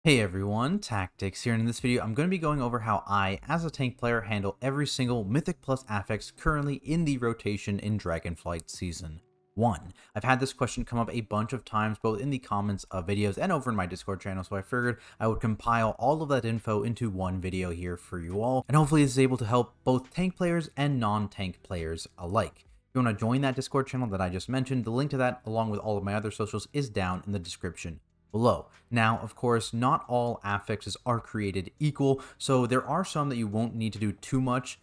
Hey everyone, Tactics here, and in this video I'm going to be going over how I, as a tank player, handle every single Mythic Plus affix currently in the rotation in Dragonflight Season 1. I've had this question come up a bunch of times, both in the comments of videos and over in my Discord channel, so I figured I would compile all of that info into one video here for you all, and hopefully this is able to help both tank players and non-tank players alike. If you want to join that Discord channel that I just mentioned, the link to that, along with all of my other socials, is down in the description below. Now, of course, not all affixes are created equal, so there are some that you won't need to do too much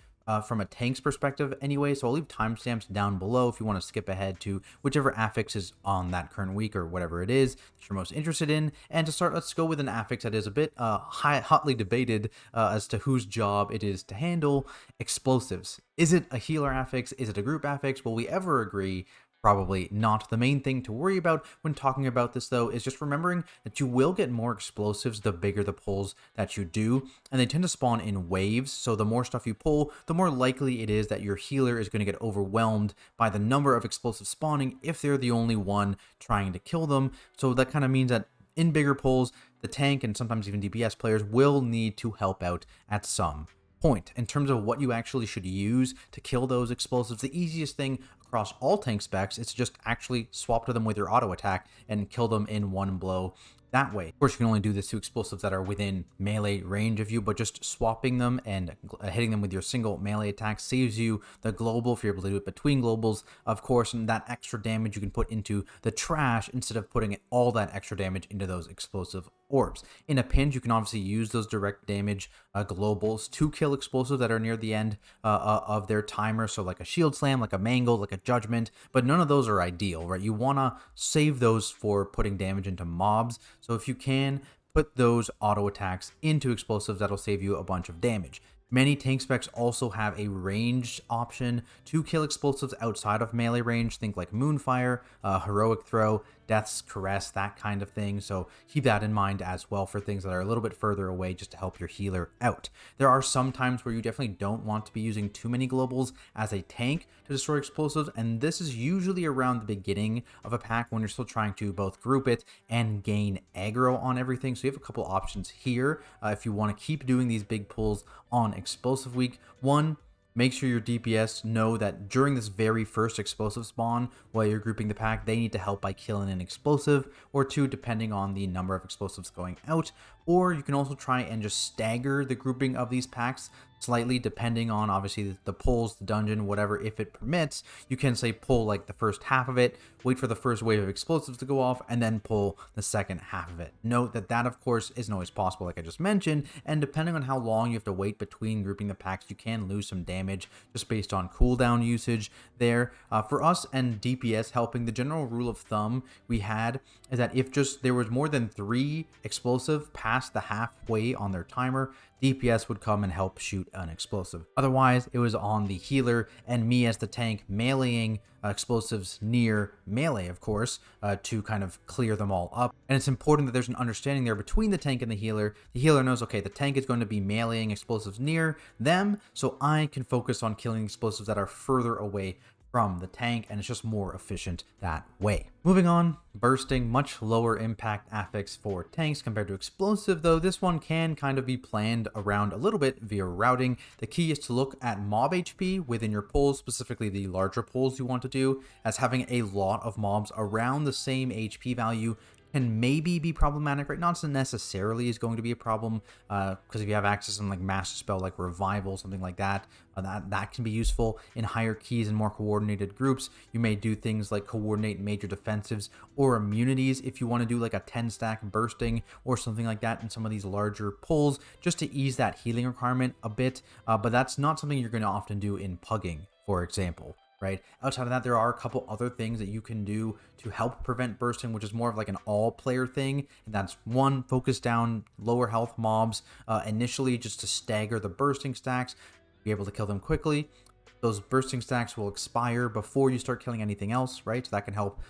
from a tank's perspective anyway, so I'll leave timestamps down below if you want to skip ahead to whichever affix is on that current week or whatever it is that you're most interested in. And to start, let's go with an affix that is a bit hotly debated as to whose job it is to handle: explosives. Is it a healer affix? Is it a group affix? Will we ever agree? Probably not. The main thing to worry about when talking about this, though, is just remembering that you will get more explosives the bigger the pulls that you do, and they tend to spawn in waves, so the more stuff you pull, the more likely it is that your healer is going to get overwhelmed by the number of explosives spawning if they're the only one trying to kill them. So that kind of means that in bigger pulls, the tank and sometimes even DPS players will need to help out at some point. In terms of what you actually should use to kill those explosives, the easiest thing across all tank specs is to just actually swap to them with your auto attack and kill them in one blow that way. Of course, you can only do this to explosives that are within melee range of you, but just swapping them and hitting them with your single melee attack saves you the global if you're able to do it between globals, of course, and that extra damage you can put into the trash instead of putting all that extra damage into those explosive orbs. In a pinch, you can obviously use those direct damage globals to kill explosives that are near the end of their timer, so like a shield slam, like a mangle, like a judgment, but none of those are ideal, right? You want to save those for putting damage into mobs, so if you can, put those auto attacks into explosives, that'll save you a bunch of damage. Many tank specs also have a ranged option to kill explosives outside of melee range. Think like Moonfire, Heroic Throw, Death's Caress, that kind of thing. So keep that in mind as well for things that are a little bit further away, just to help your healer out. There are some times where you definitely don't want to be using too many globals as a tank to destroy explosives, and this is usually around the beginning of a pack when you're still trying to both group it and gain aggro on everything. So you have a couple options here if you want to keep doing these big pulls on explosive week. One, make sure your DPS know that during this very first explosive spawn, while you're grouping the pack, they need to help by killing an explosive or two, depending on the number of explosives going out. Or you can also try and just stagger the grouping of these packs slightly, depending on obviously the pulls, the dungeon, whatever. If it permits, you can say pull like the first half of it, wait for the first wave of explosives to go off, and then pull the second half of it. Note that that of course isn't always possible, like I just mentioned, and depending on how long you have to wait between grouping the packs, you can lose some damage just based on cooldown usage there. For us and DPS helping, the general rule of thumb we had is that if just there was more than 3 explosive past the halfway on their timer, DPS would come and help shoot an explosive. Otherwise, it was on the healer and me as the tank meleeing explosives near melee, of course, to kind of clear them all up. And it's important that there's an understanding there between the tank and the healer. The healer knows, okay, the tank is going to be meleeing explosives near them, so I can focus on killing explosives that are further away from the tank, and it's just more efficient that way. Moving on, bursting, much lower impact affix for tanks compared to explosive, though this one can kind of be planned around a little bit via routing. The key is to look at mob HP within your pulls, specifically the larger pulls you want to do, as having a lot of mobs around the same HP value can maybe be problematic, right? Not necessarily is going to be a problem, because if you have access on like master spell like revival, something like that, that can be useful in higher keys and more coordinated groups. You may do things like coordinate major defensives or immunities if you want to do like a 10 stack bursting or something like that in some of these larger pulls, just to ease that healing requirement a bit, but that's not something you're going to often do in pugging, for example. Right. Outside of that, there are a couple other things that you can do to help prevent bursting, which is more of like an all-player thing. And that's one, focus down lower health mobs initially, just to stagger the bursting stacks, be able to kill them quickly. Those bursting stacks will expire before you start killing anything else, right? So that can help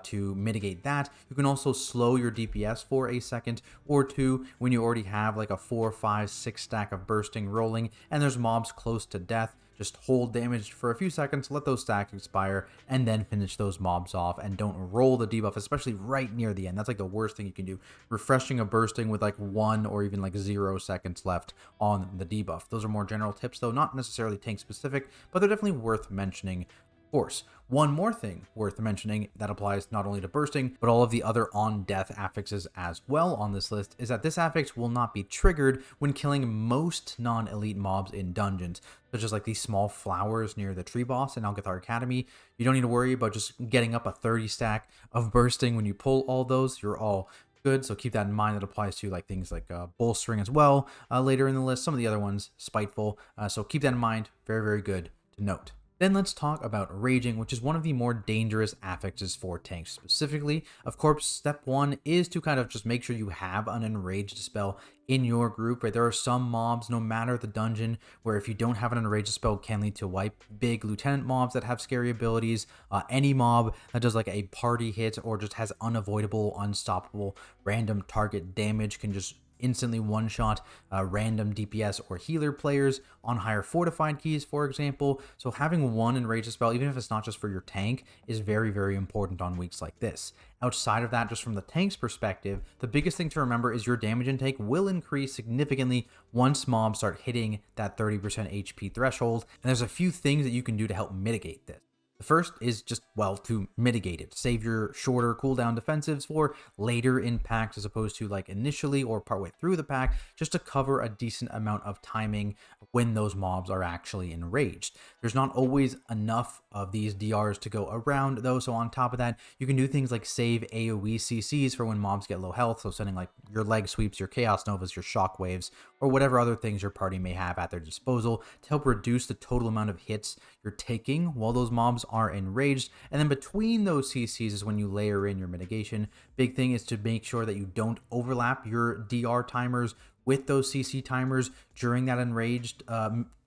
to mitigate that. You can also slow your DPS for a second or two when you already have like a 4, 5, 6 stack of bursting rolling and there's mobs close to death. just hold damage for a few seconds, let those stacks expire, and then finish those mobs off, and don't roll the debuff, especially right near the end. That's like the worst thing you can do. Refreshing a bursting with like 1 or even like 0 seconds left on the debuff. Those are more general tips though, not necessarily tank specific, but they're definitely worth mentioning. Course. One more thing worth mentioning that applies not only to bursting, but all of the other on-death affixes as well on this list is that this affix will not be triggered when killing most non-elite mobs in dungeons, such as like these small flowers near the tree boss in Algathar Academy. You don't need to worry about just getting up a 30 stack of bursting when you pull all those. You're all good, so keep that in mind. That applies to like things like Bolstering as well later in the list. Some of the other ones, Spiteful, so keep that in mind. Very, very good to note. Then let's talk about Raging, which is one of the more dangerous affixes for tanks specifically. Of course, step 1 is to kind of just make sure you have an enraged spell in your group, right? There are some mobs, no matter the dungeon, where if you don't have an enraged spell, can lead to wipe. Big lieutenant mobs that have scary abilities, any mob that does like a party hit or just has unavoidable, unstoppable, random target damage can just instantly one-shot random DPS or healer players on higher fortified keys, for example. So having one enraged spell, even if it's not just for your tank, is very, very important on weeks like this. Outside of that, just from the tank's perspective, the biggest thing to remember is your damage intake will increase significantly once mobs start hitting that 30% HP threshold, and there's a few things that you can do to help mitigate this. The first is just, well, to mitigate it. Save your shorter cooldown defensives for later in packs as opposed to like initially or partway through the pack, just to cover a decent amount of timing when those mobs are actually enraged. There's not always enough of these DRs to go around though, so on top of that, you can do things like save AoE CCs for when mobs get low health, so sending like your leg sweeps, your Chaos Novas, your Shockwaves, or whatever other things your party may have at their disposal to help reduce the total amount of hits you're taking while those mobs are enraged. And then between those CCs is when you layer in your mitigation. Big thing is to make sure that you don't overlap your DR timers with those CC timers during that enraged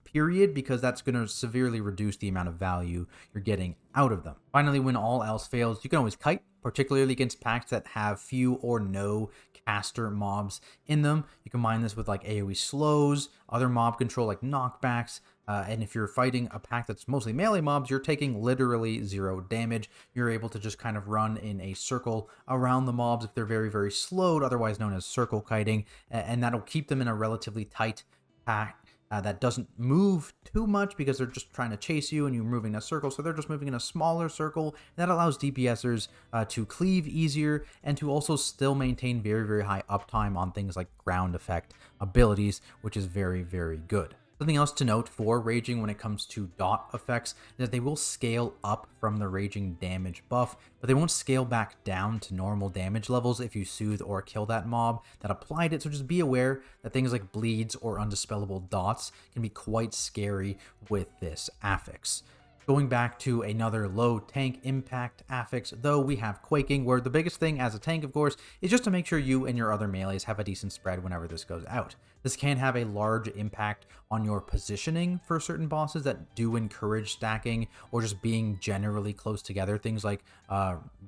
period, because that's going to severely reduce the amount of value you're getting out of them. Finally, when all else fails, you can always kite, particularly against packs that have few or no caster mobs in them. You combine this with like AoE slows, other mob control like knockbacks, and if you're fighting a pack that's mostly melee mobs, you're taking literally 0 damage. You're able to just kind of run in a circle around the mobs if they're very, very slowed, otherwise known as circle kiting, and that'll keep them in a relatively tight pack that doesn't move too much because they're just trying to chase you and you're moving in a circle, so they're just moving in a smaller circle. That allows DPSers to cleave easier and to also still maintain very, very high uptime on things like ground effect abilities, which is very, very good. Something else to note for Raging when it comes to dot effects is that they will scale up from the Raging damage buff, but they won't scale back down to normal damage levels if you soothe or kill that mob that applied it. So just be aware that things like bleeds or undispellable dots can be quite scary with this affix. Going back to another low tank impact affix, though, we have Quaking, where the biggest thing as a tank, of course, is just to make sure you and your other melees have a decent spread whenever this goes out. This can have a large impact on your positioning for certain bosses that do encourage stacking or just being generally close together. Things like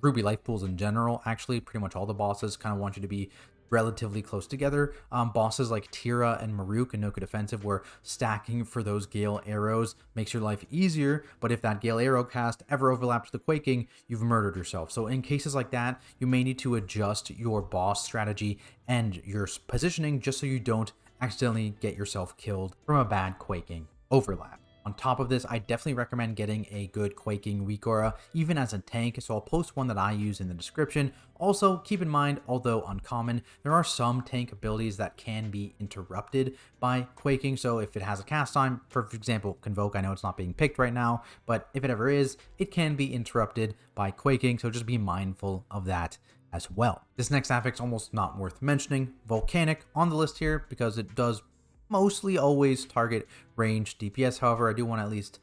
Ruby life pools in general, actually, pretty much all the bosses kind of want you to be relatively close together. Bosses like Tira and Maruk and Noku Defensive, where stacking for those Gale arrows makes your life easier, but if that Gale arrow cast ever overlaps the Quaking, you've murdered yourself. So in cases like that, you may need to adjust your boss strategy and your positioning just so you don't accidentally get yourself killed from a bad Quaking overlap. On top of this, I definitely recommend getting a good Quaking weak aura, even as a tank, so I'll post one that I use in the description. Also, keep in mind, although uncommon, there are some tank abilities that can be interrupted by Quaking, so if it has a cast time, for example, Convoke, I know it's not being picked right now, but if it ever is, it can be interrupted by Quaking, so just be mindful of that as well. This next affix almost not worth mentioning, Volcanic, on the list here because it does mostly always target ranged DPS. However, I do want to at least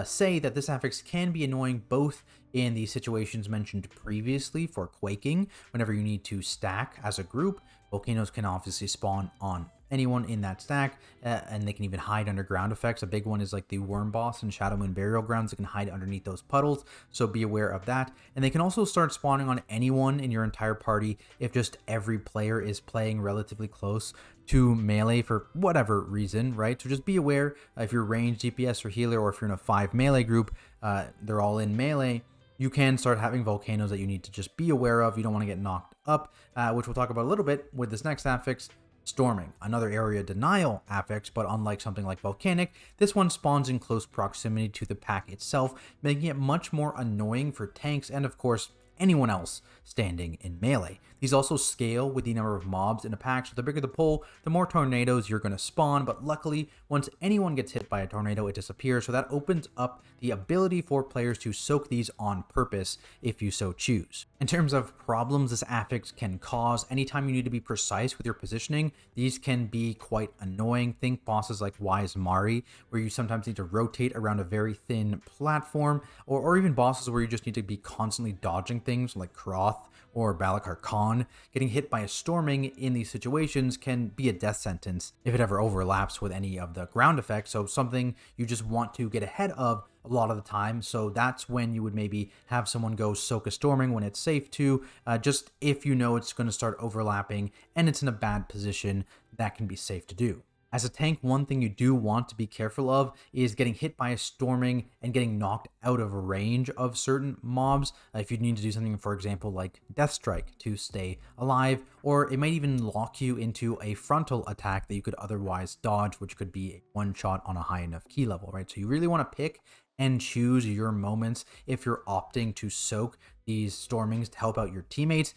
say that this affix can be annoying both in the situations mentioned previously for Quaking, whenever you need to stack as a group. Volcanoes can obviously spawn on anyone in that stack, and they can even hide under ground effects. A big one is like the Worm Boss and Shadow Moon Burial Grounds that can hide underneath those puddles, so be aware of that. And they can also start spawning on anyone in your entire party if just every player is playing relatively close to melee for whatever reason, right? So just be aware if you're ranged, DPS, or healer, or if you're in a 5 melee group, they're all in melee, you can start having volcanoes that you need to just be aware of. You don't want to get knocked up, which we'll talk about a little bit with this next affix, Storming. Another area denial affix, but unlike something like Volcanic, this one spawns in close proximity to the pack itself, making it much more annoying for tanks and, of course, anyone else standing in melee. These also scale with the number of mobs in a pack, so the bigger the pull, the more tornadoes you're going to spawn, but luckily, once anyone gets hit by a tornado, it disappears, so that opens up the ability for players to soak these on purpose if you so choose. In terms of problems this affix can cause, anytime you need to be precise with your positioning, these can be quite annoying. Think bosses like Wise Mari, where you sometimes need to rotate around a very thin platform, or even bosses where you just need to be constantly dodging things like Kroth or Balakar Khan. Getting hit by a storming in these situations can be a death sentence if it ever overlaps with any of the ground effects, so something you just want to get ahead of a lot of the time. So that's when you would maybe have someone go soak a storming when it's safe to, just if you know it's going to start overlapping and it's in a bad position, that can be safe to do. As a tank, one thing you do want to be careful of is getting hit by a storming and getting knocked out of range of certain mobs. If you need to do something, for example, like Death Strike to stay alive, or it might even lock you into a frontal attack that you could otherwise dodge, which could be a one-shot on a high enough key level, right? So you really want to pick and choose your moments if you're opting to soak these stormings to help out your teammates.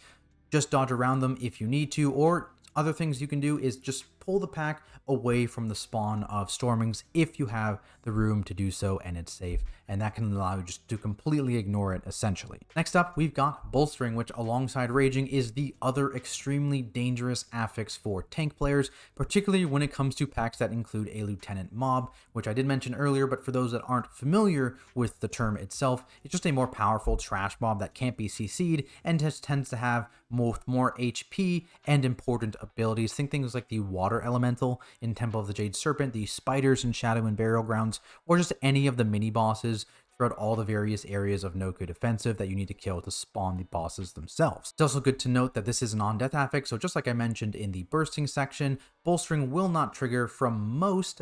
Just dodge around them if you need to, or other things you can do is just pull the pack away from the spawn of stormings if you have the room to do so and it's safe, and that can allow you just to completely ignore it essentially. Next up, we've got Bolstering, which alongside Raging is the other extremely dangerous affix for tank players, particularly when it comes to packs that include a lieutenant mob, which I did mention earlier, but for those that aren't familiar with the term itself, it's just a more powerful trash mob that can't be CC'd and just tends to have more HP and important abilities. Think things like the Water Elemental in Temple of the Jade Serpent, the Spiders in Shadow and Burial Grounds, or just any of the mini bosses throughout all the various areas of no-good offensive that you need to kill to spawn the bosses themselves. It's also good to note that this is a non-death affix, so just like I mentioned in the bursting section, Bolstering will not trigger from most,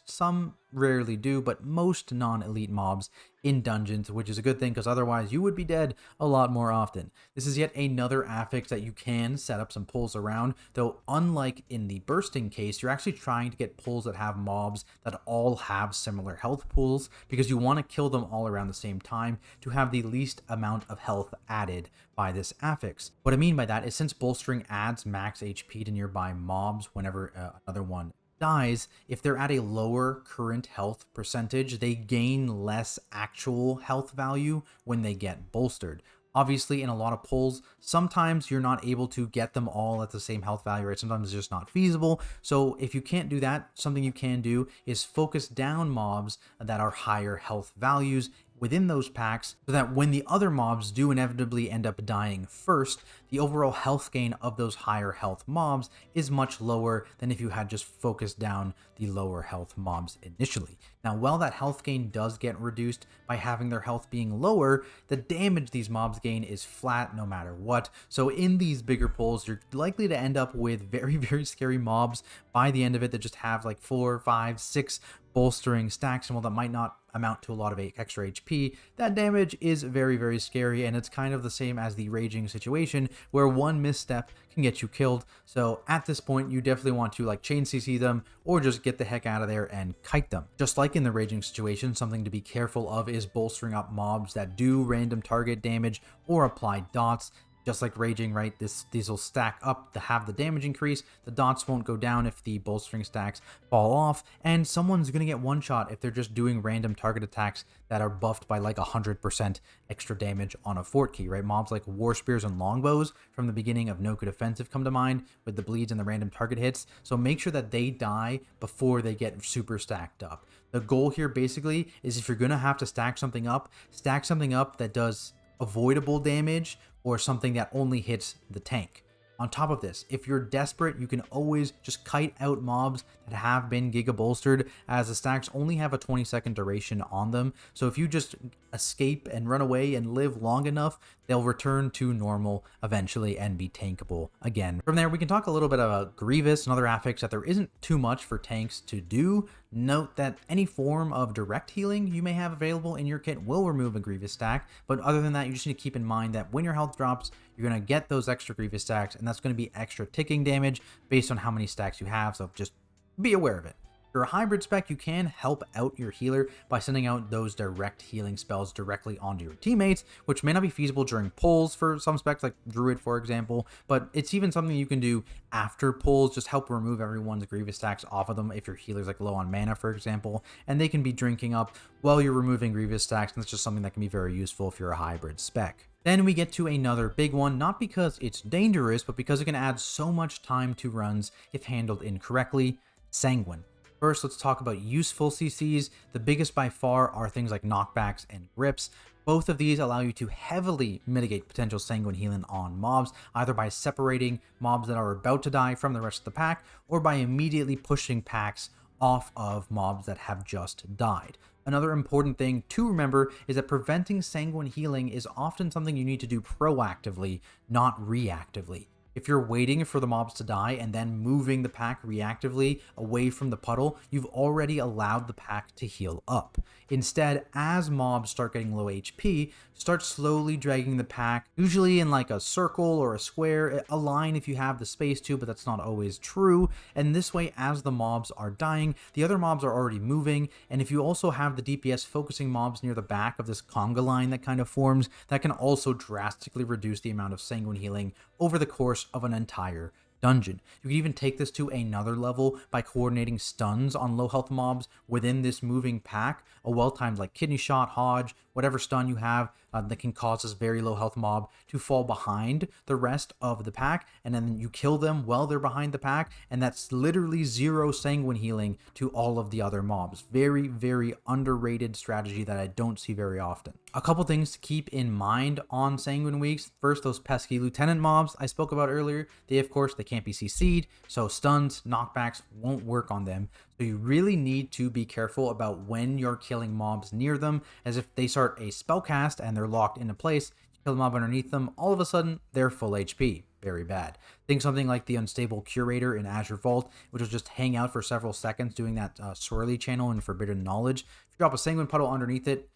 some rarely do, but most non-elite mobs in dungeons, which is a good thing because otherwise you would be dead a lot more often. This is yet another affix that you can set up some pulls around, though unlike in the bursting case, you're actually trying to get pulls that have mobs that all have similar health pools because you want to kill them all around the same time to have the least amount of health added by this affix. What I mean by that is since Bolstering adds max HP to nearby mobs whenever another one dies, if they're at a lower current health percentage, they gain less actual health value when they get bolstered. Obviously, in a lot of pulls, sometimes you're not able to get them all at the same health value, right? Sometimes it's just not feasible. So if you can't do that, something you can do is focus down mobs that are higher health values within those packs so that when the other mobs do inevitably end up dying first, the overall health gain of those higher health mobs is much lower than if you had just focused down the lower health mobs initially. Now, while that health gain does get reduced by having their health being lower, the damage these mobs gain is flat no matter what. So in these bigger pulls, you're likely to end up with very, very scary mobs by the end of it that just have like 4, 5, 6 bolstering stacks, and while that might not amount to a lot of extra HP, that damage is very, very scary, and it's kind of the same as the Raging situation where one misstep can get you killed. So at this point, you definitely want to like chain CC them or just get the heck out of there and kite them. Just like in the Raging situation, something to be careful of is bolstering up mobs that do random target damage or apply dots. Just like Raging, right? These will stack up to have the damage increase. The dots won't go down if the bolstering stacks fall off, and someone's going to get one shot if they're just doing random target attacks that are buffed by like 100% extra damage on a fort key, right? Mobs like War Spears and Longbows from the beginning of No Good Offensive come to mind with the bleeds and the random target hits. So make sure that they die before they get super stacked up. The goal here basically is if you're going to have to stack something up that does avoidable damage or something that only hits the tank. On top of this, if you're desperate, you can always just kite out mobs that have been Giga Bolstered, as the stacks only have a 20-second duration on them. So if you just escape and run away and live long enough, they'll return to normal eventually and be tankable again. From there, we can talk a little bit about Grievous and other affix that there isn't too much for tanks to do. Note that any form of direct healing you may have available in your kit will remove a Grievous stack, but other than that, you just need to keep in mind that when your health drops, you're going to get those extra Grievous stacks, and that's going to be extra ticking damage based on how many stacks you have, so just be aware of it. If you're a hybrid spec, you can help out your healer by sending out those direct healing spells directly onto your teammates, which may not be feasible during pulls for some specs like Druid, for example, but it's even something you can do after pulls, just help remove everyone's Grievous stacks off of them if your healer's like low on mana, for example, and they can be drinking up while you're removing Grievous stacks, and that's just something that can be very useful if you're a hybrid spec. Then we get to another big one, not because it's dangerous, but because it can add so much time to runs if handled incorrectly: Sanguine. First, let's talk about useful CCs. The biggest by far are things like knockbacks and grips. Both of these allow you to heavily mitigate potential Sanguine healing on mobs, either by separating mobs that are about to die from the rest of the pack, or by immediately pushing packs off of mobs that have just died. Another important thing to remember is that preventing Sanguine healing is often something you need to do proactively, not reactively. If you're waiting for the mobs to die and then moving the pack reactively away from the puddle, you've already allowed the pack to heal up. Instead, as mobs start getting low HP, start slowly dragging the pack, usually in like a circle or a square, a line if you have the space to, but that's not always true. And this way, as the mobs are dying, the other mobs are already moving. And if you also have the DPS focusing mobs near the back of this conga line that kind of forms, that can also drastically reduce the amount of Sanguine healing over the course of an entire dungeon. You can even take this to another level by coordinating stuns on low health mobs within this moving pack. A well-timed like Kidney Shot, Hodge, whatever stun you have that can cause this very low health mob to fall behind the rest of the pack, and then you kill them while they're behind the pack, and that's literally zero Sanguine healing to all of the other mobs. Very, very underrated strategy that I don't see very often. A couple things to keep in mind on Sanguine weeks. First, those pesky lieutenant mobs I spoke about earlier, they can't be CC'd, so stuns, knockbacks won't work on them. So you really need to be careful about when you're killing mobs near them, as if they start a spell cast and they're locked into place, you kill a mob underneath them, all of a sudden they're full HP. Very bad. Think something like the Unstable Curator in Azure Vault, which will just hang out for several seconds doing that swirly channel in Forbidden Knowledge. If you drop a Sanguine Puddle underneath it,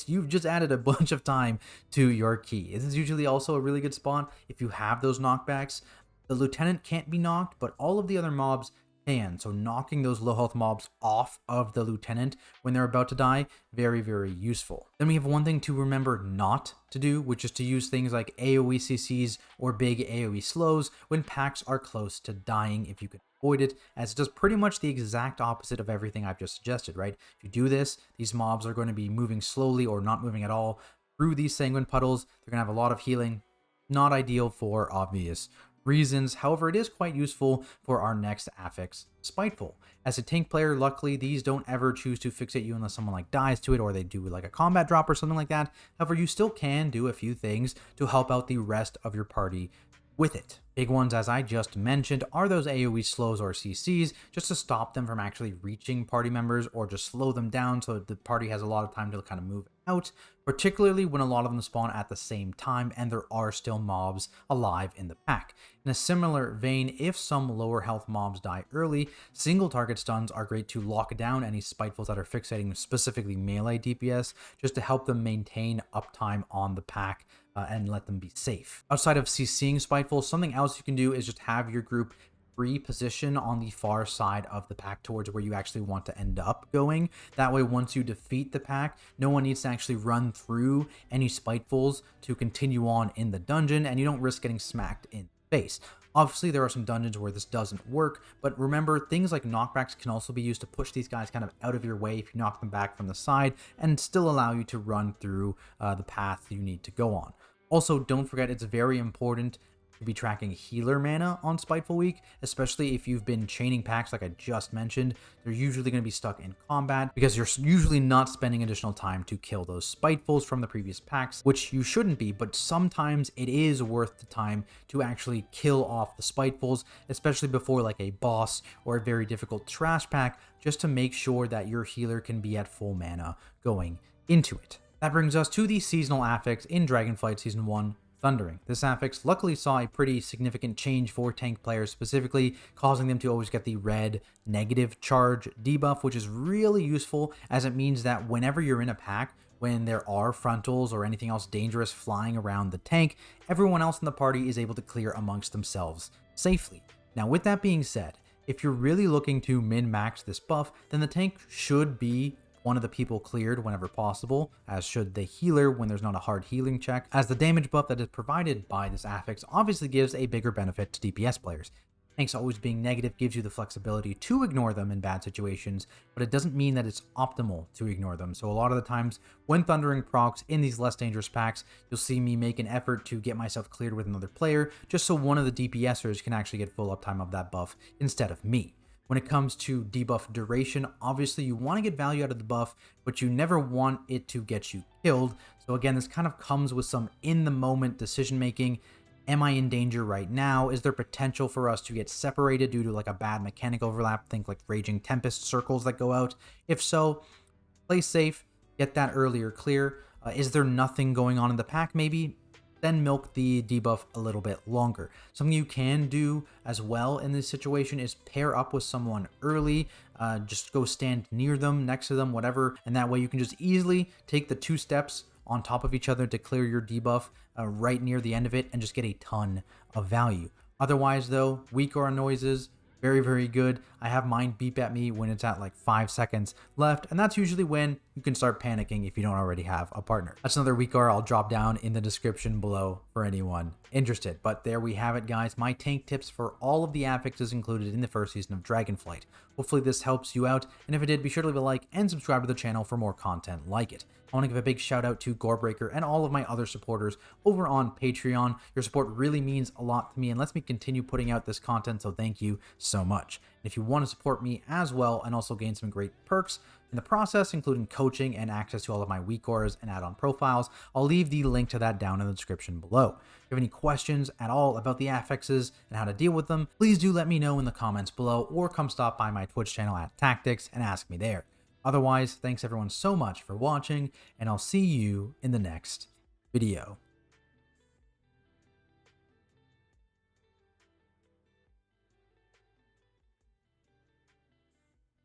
you've just added a bunch of time to your key. This is usually also a really good spot if you have those knockbacks. The Lieutenant can't be knocked, but all of the other mobs can. So knocking those low health mobs off of the Lieutenant when they're about to die, very, very useful. Then we have one thing to remember not to do, which is to use things like AoE CCs or big AoE slows when packs are close to dying if you can avoid it, as it does pretty much the exact opposite of everything I've just suggested, right? If you do this, these mobs are going to be moving slowly or not moving at all through these Sanguine puddles. They're going to have a lot of healing. Not ideal for obvious reasons. However, it is quite useful for our next affix, Spiteful. As a tank player, luckily, these don't ever choose to fixate you unless someone like dies to it or they do like a combat drop or something like that. However, you still can do a few things to help out the rest of your party with it. Big ones, as I just mentioned, are those AoE slows or CCs, just to stop them from actually reaching party members or just slow them down so the party has a lot of time to kind of move out, particularly when a lot of them spawn at the same time and there are still mobs alive in the pack. In a similar vein, if some lower health mobs die early, single target stuns are great to lock down any Spitefuls that are fixating specifically melee DPS, just to help them maintain uptime on the pack and let them be safe. Outside of CCing Spiteful, something else you can do is just have your group position on the far side of the pack towards where you actually want to end up going. That way, once you defeat the pack, no one needs to actually run through any Spitefuls to continue on in the dungeon, and you don't risk getting smacked in the face. Obviously, there are some dungeons where this doesn't work, but remember, things like knockbacks can also be used to push these guys kind of out of your way if you knock them back from the side and still allow you to run through the path you need to go on. Also, don't forget, it's very important to be tracking healer mana on Spiteful Week, especially if you've been chaining packs like I just mentioned. They're usually going to be stuck in combat because you're usually not spending additional time to kill those Spitefuls from the previous packs, which you shouldn't be, but sometimes it is worth the time to actually kill off the Spitefuls, especially before like a boss or a very difficult trash pack, just to make sure that your healer can be at full mana going into it. That brings us to the seasonal affix in Dragonflight Season 1, Thundering. This affix luckily saw a pretty significant change for tank players, specifically causing them to always get the red negative charge debuff, which is really useful as it means that whenever you're in a pack, when there are frontals or anything else dangerous flying around the tank, everyone else in the party is able to clear amongst themselves safely. Now, with that being said, if you're really looking to min-max this buff, then the tank should be one of the people cleared whenever possible, as should the healer when there's not a hard healing check, as the damage buff that is provided by this affix obviously gives a bigger benefit to DPS players. Tanks always being negative gives you the flexibility to ignore them in bad situations, but it doesn't mean that it's optimal to ignore them. So a lot of the times when Thundering procs in these less dangerous packs, you'll see me make an effort to get myself cleared with another player, just so one of the DPSers can actually get full uptime of that buff instead of me. When it comes to debuff duration, obviously you want to get value out of the buff, but you never want it to get you killed. So again, this kind of comes with some in-the-moment decision-making. Am I in danger right now? Is there potential for us to get separated due to like a bad mechanic overlap? Think like Raging Tempest circles that go out. If so, play safe, get that earlier clear. Is there nothing going on in the pack maybe? Then milk the debuff a little bit longer. Something you can do as well in this situation is pair up with someone early. Just go stand near them, next to them, whatever, and that way you can just easily take the 2 steps on top of each other to clear your debuff right near the end of it and just get a ton of value. Otherwise though, weak aura noises, very, very good. I have mine beep at me when it's at like 5 seconds left, and that's usually when you can start panicking if you don't already have a partner. That's another weak aura I'll drop down in the description below for anyone interested. But there we have it, guys. My tank tips for all of the affixes included in the first season of Dragonflight. Hopefully this helps you out, and if it did, be sure to leave a like and subscribe to the channel for more content like it. I want to give a big shout out to Gorebreaker and all of my other supporters over on Patreon. Your support really means a lot to me and lets me continue putting out this content, so thank you so much. And if you want to support me as well and also gain some great perks in the process, including coaching and access to all of my weak auras and add-on profiles, I'll leave the link to that down in the description below. If you have any questions at all about the affixes and how to deal with them, please do let me know in the comments below or come stop by my Twitch channel at Tactics and ask me there. Otherwise, thanks everyone so much for watching, and I'll see you in the next video.